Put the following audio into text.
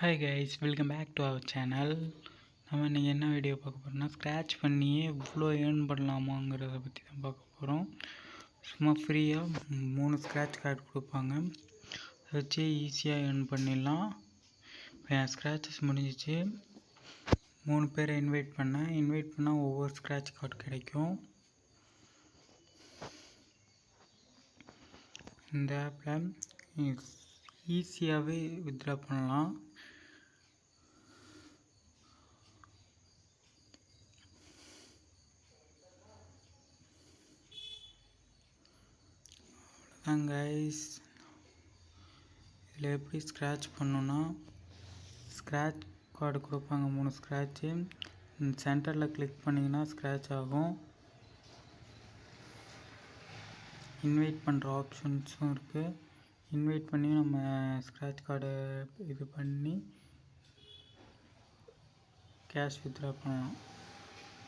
Hi guys, welcome back to our channel. நம்ம இன்றைக்கி என்ன வீடியோ பார்க்க போகிறோம்னா, ஸ்க்ராட்ச் பண்ணியே இவ்வளோ ஏர்ன் பண்ணலாமாங்கிறத பற்றி தான் பார்க்க போகிறோம். சும்மா ஃப்ரீயாக 3 ஸ்க்ராட்ச் கார்டு கொடுப்பாங்க, அதை வச்சு ஈஸியாக ஏர்ன் பண்ணிடலாம். இப்போ என் ஸ்க்ராச்சஸ் முடிஞ்சிச்சு. 3 பேரை இன்வைட் பண்ணால் ஒவ்வொரு ஸ்க்ராட்ச் கார்டு கிடைக்கும். இந்த ஆப்பில் ஈஸியாகவே வித்ட்ரா பண்ணலாம். கைஸ், இதில் எப்படி ஸ்க்ராட்ச் பண்ணணுன்னா, ஸ்க்ராட்ச் கார்டு கொடுப்பாங்க 3 ஸ்க்ராட்சு. சென்டரில் கிளிக் பண்ணிங்கன்னா ஸ்க்ராட்ச் ஆகும். இன்வைட் பண்ணுற ஆப்ஷன்ஸும் இருக்குது. இன்வைட் பண்ணி நம்ம ஸ்க்ராட்ச் கார்டை இது பண்ணி கேஷ் வித்ட்ரா பண்ணலாம்.